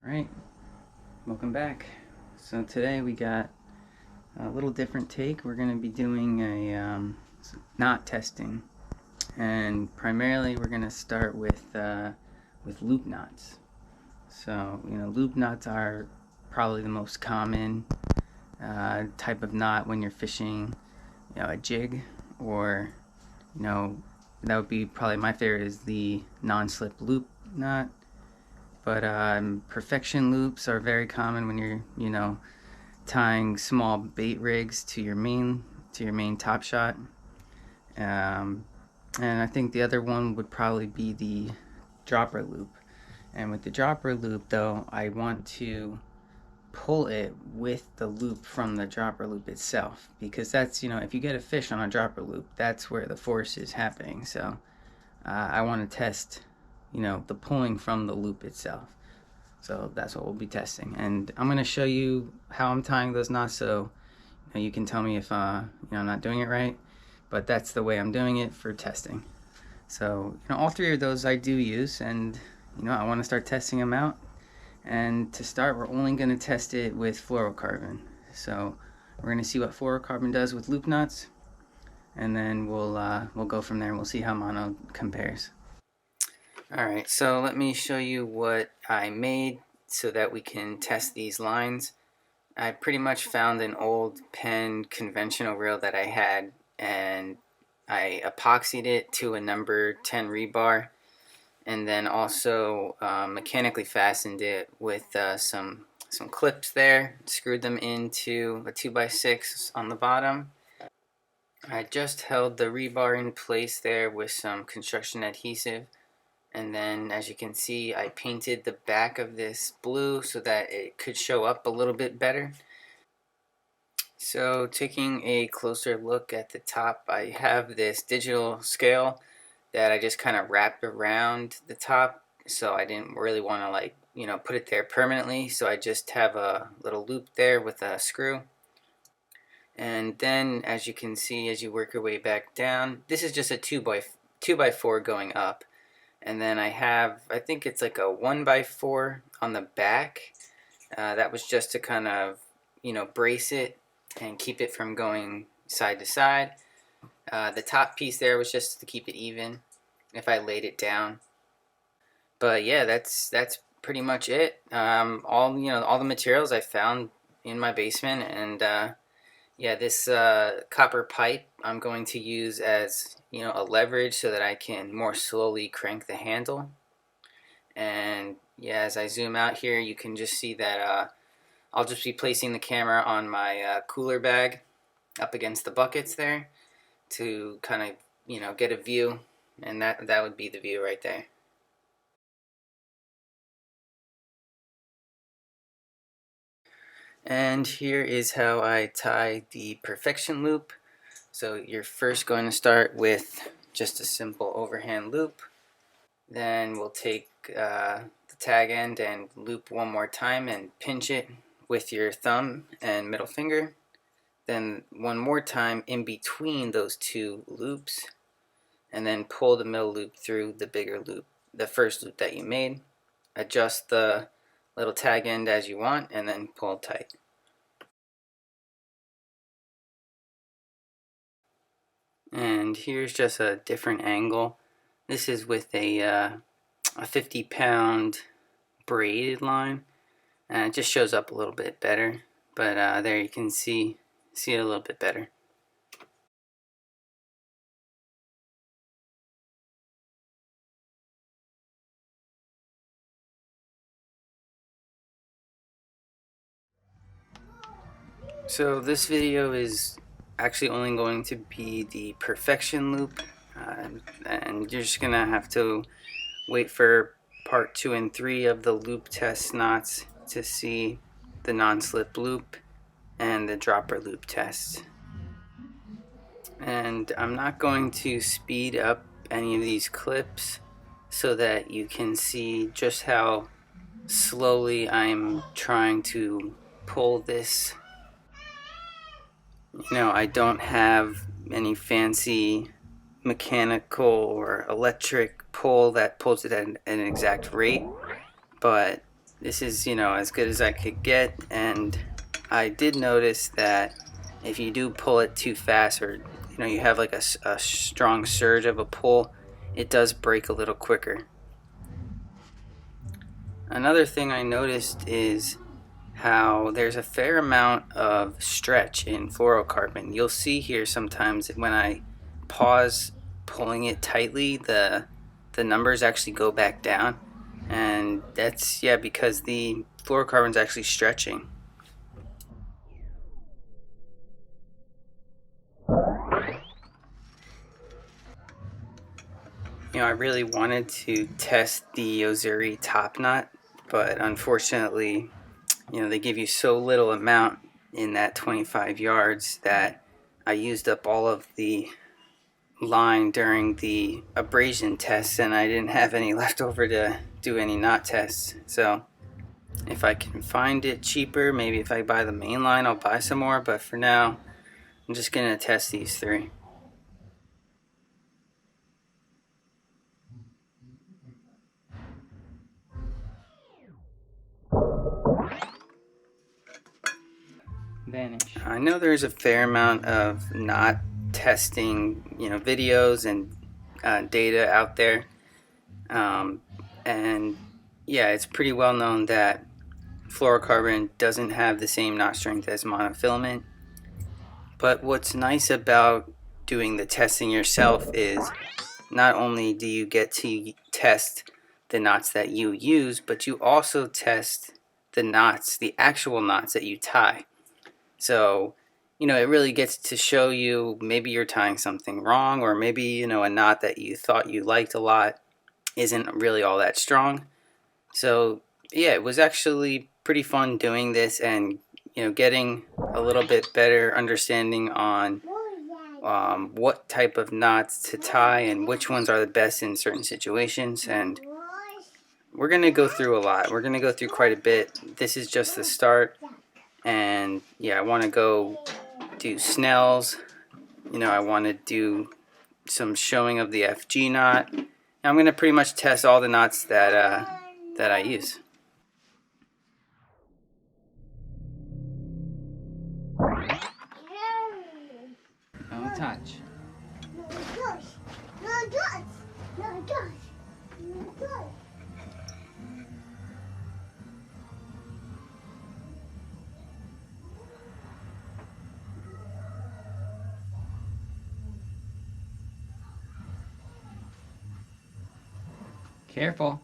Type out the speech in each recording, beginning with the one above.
Alright, welcome back. So today we got a little different take. We're going to be doing a knot testing, and primarily we're going to start with loop knots. So loop knots are probably the most common type of knot when you're fishing a jig, or that would be probably my favorite is the non-slip loop knot. But perfection loops are very common when you're tying small bait rigs to your main top shot. And I think the other one would probably be the dropper loop. And with the dropper loop, though, I want to pull it with the loop from the dropper loop itself, because that's if you get a fish on a dropper loop, that's where the force is happening. So I want to test the pulling from the loop itself. So that's what we'll be testing, and I'm going to show you how I'm tying those knots, so you can tell me if I'm not doing it right, but that's the way I'm doing it for testing. So all three of those I do use, and I want to start testing them out. And to start, we're only going to test it with fluorocarbon. So we're going to see what fluorocarbon does with loop knots, and then we'll go from there and we'll see how mono compares. Alright, so let me show you what I made so that we can test these lines. I pretty much found an old Penn conventional reel that I had, and I epoxied it to a number 10 rebar, and then also mechanically fastened it with some clips there, screwed them into a 2x6 on the bottom. I just held the rebar in place there with some construction adhesive. And then, as you can see, I painted the back of this blue so that it could show up a little bit better. So, taking a closer look at the top, I have this digital scale that I just kind of wrapped around the top. So I didn't really want to put it there permanently. So I just have a little loop there with a screw. And then, as you can see, as you work your way back down, this is just a 2x4 going up. And then I think it's like a 1x4 on the back. That was just to kind of, brace it and keep it from going side to side. The top piece there was just to keep it even if I laid it down. But yeah, that's pretty much it. All the materials I found in my basement, and yeah, this copper pipe I'm going to use as a leverage so that I can more slowly crank the handle. And yeah, as I zoom out here, you can just see that I'll just be placing the camera on my cooler bag up against the buckets there to kind of get a view, and that would be the view right there. And here is how I tie the perfection loop. So you're first going to start with just a simple overhand loop. Then we'll take the tag end and loop one more time and pinch it with your thumb and middle finger. Then one more time in between those two loops, and then pull the middle loop through the bigger loop, the first loop that you made. Adjust the little tag end as you want, and then pull tight. And here's just a different angle. This is with a 50-pound braided line, and it just shows up a little bit better. But there you can see it a little bit better. So this video is actually only going to be the perfection loop, and you're just gonna have to wait for part 2 and 3 of the loop test knots to see the non-slip loop and the dropper loop test. And I'm not going to speed up any of these clips so that you can see just how slowly I'm trying to pull this. I don't have any fancy mechanical or electric pull that pulls it at an exact rate, but this is, as good as I could get. And I did notice that if you do pull it too fast, or you have like a strong surge of a pull, it does break a little quicker. Another thing I noticed is how there's a fair amount of stretch in fluorocarbon. You'll see here sometimes when I pause pulling it tightly, the numbers actually go back down, and that's because the fluorocarbon's actually stretching. I really wanted to test the Ozuri top knot, but unfortunately, they give you so little amount in that 25 yards that I used up all of the line during the abrasion tests, and I didn't have any left over to do any knot tests. So if I can find it cheaper, maybe if I buy the main line, I'll buy some more, but for now I'm just gonna test these 3. Vanish. I know there's a fair amount of knot testing, videos and data out there, and it's pretty well known that fluorocarbon doesn't have the same knot strength as monofilament. But what's nice about doing the testing yourself is not only do you get to test the knots that you use, but you also test the knots, the actual knots that you tie. So, it really gets to show you maybe you're tying something wrong, or maybe, a knot that you thought you liked a lot isn't really all that strong. So, it was actually pretty fun doing this, and, getting a little bit better understanding on what type of knots to tie and which ones are the best in certain situations. And we're going to go through a lot. We're going to go through quite a bit. This is just the start. And I want to go do snells. I want to do some showing of the FG knot. And I'm going to pretty much test all the knots that I use. Don't touch. No touch. No touch. No touch. No touch. Careful.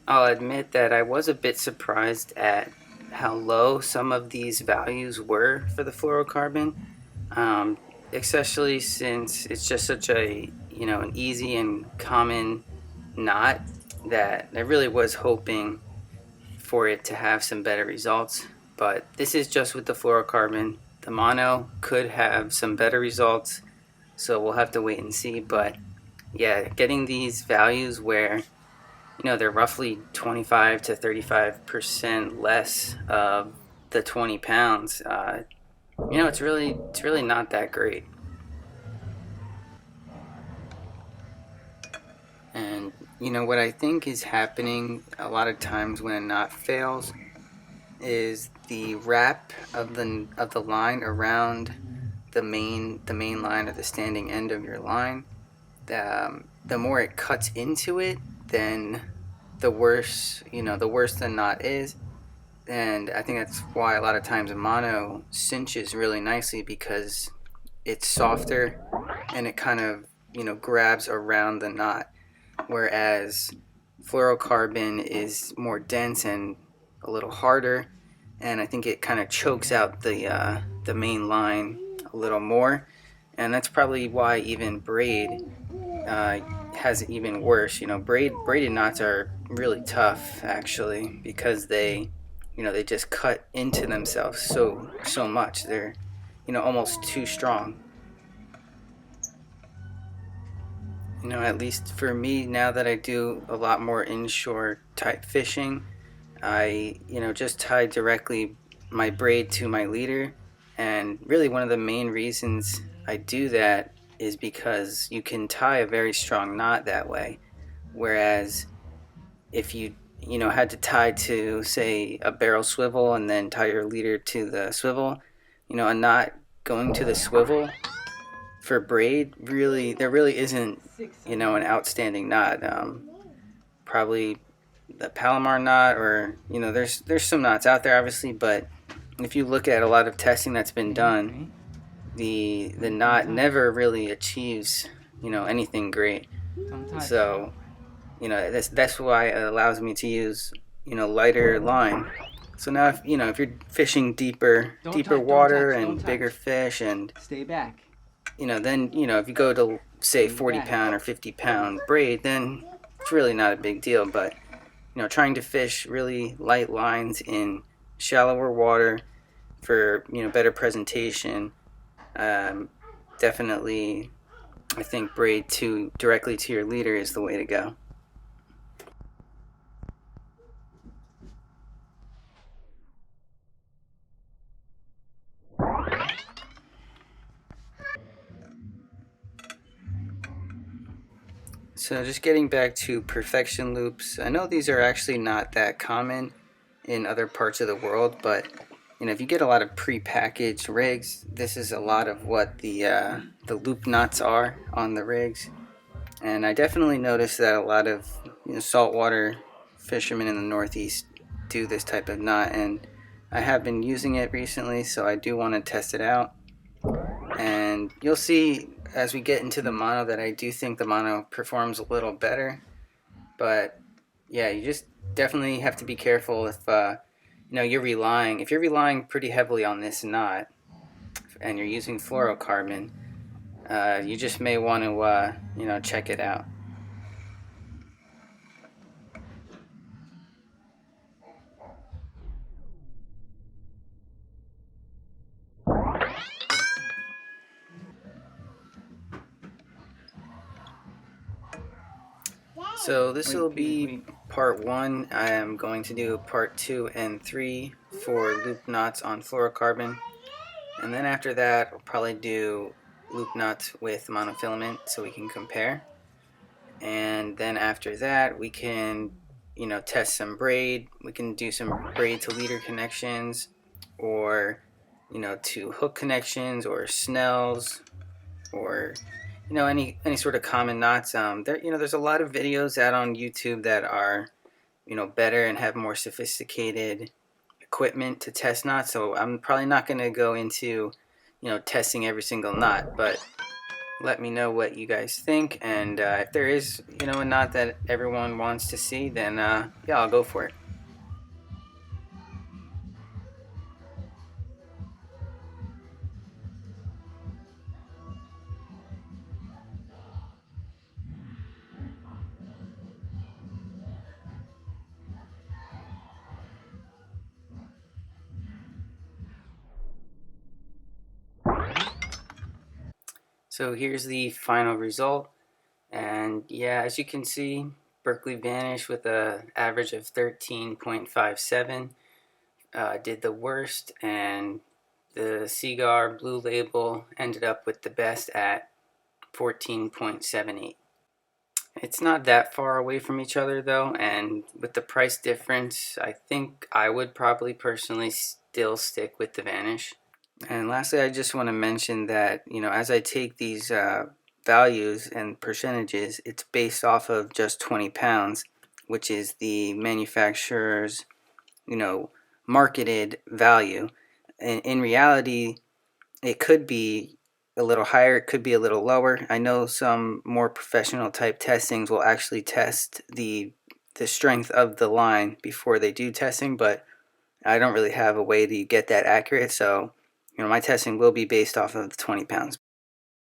I'll admit that I was a bit surprised at how low some of these values were for the fluorocarbon, especially since it's just such a an easy and common knot that I really was hoping for it to have some better results. But this is just with the fluorocarbon. The mono could have some better results, so we'll have to wait and see. But getting these values where they're roughly 25 to 35% less of the 20 pounds. It's really not that great. And what I think is happening a lot of times when a knot fails is the wrap of the line around the main line, or the standing end of your line. The more it cuts into it, then the worse the knot is. And I think that's why a lot of times a mono cinches really nicely, because it's softer and it kind of grabs around the knot, whereas fluorocarbon is more dense and a little harder, and I think it kind of chokes out the main line a little more. And that's probably why even braid has it even worse. Braided knots are really tough, actually, because they just cut into themselves so much. They're almost too strong. You know, at least for me, now that I do a lot more inshore type fishing, I, just tie directly my braid to my leader. And really, one of the main reasons I do that is because you can tie a very strong knot that way. Whereas if you had to tie to, say, a barrel swivel and then tie your leader to the swivel, a knot going to the swivel for braid, really, there really isn't, an outstanding knot. Probably the Palomar knot, or there's some knots out there, obviously, but if you look at a lot of testing that's been done, the knot never really achieves anything great. So that's why it allows me to use lighter line. So now if you're fishing deeper water and bigger fish, and Stay back. then if you go to say 40-pound or 50-pound braid, then it's really not a big deal. But trying to fish really light lines in shallower water for better presentation, definitely I think braid directly to your leader is the way to go. So just getting back to perfection loops, I know these are actually not that common in other parts of the world, but if you get a lot of pre-packaged rigs, this is a lot of what the loop knots are on the rigs. And I definitely noticed that a lot of saltwater fishermen in the Northeast do this type of knot, and I have been using it recently, so I do want to test it out. And you'll see as we get into the mono that I do think the mono performs a little better. But yeah, you just definitely have to be careful if you're relying pretty heavily on this knot and you're using fluorocarbon. You just may want to check it out. So this will be part 1. I am going to do part 2 and 3 for loop knots on fluorocarbon. And then after that, I'll probably do loop knots with monofilament so we can compare. And then after that, we can, test some braid. We can do some braid to leader connections, or, to hook connections, or snells, or any sort of common knots. There's a lot of videos out on YouTube that are better and have more sophisticated equipment to test knots. So I'm probably not going to go into testing every single knot, but let me know what you guys think. And if there is a knot that everyone wants to see, then yeah, I'll go for it. So here's the final result, and yeah, as you can see, Berkeley Vanish with an average of 13.57 did the worst, and the Cigar Blue Label ended up with the best at 14.78. It's not that far away from each other though, and with the price difference, I think I would probably personally still stick with the Vanish. And lastly, I just want to mention that, as I take these values and percentages, it's based off of just 20 pounds, which is the manufacturer's, marketed value. And in reality, it could be a little higher, it could be a little lower. I know some more professional type testings will actually test the strength of the line before they do testing, but I don't really have a way to get that accurate, so my testing will be based off of the 20 pounds.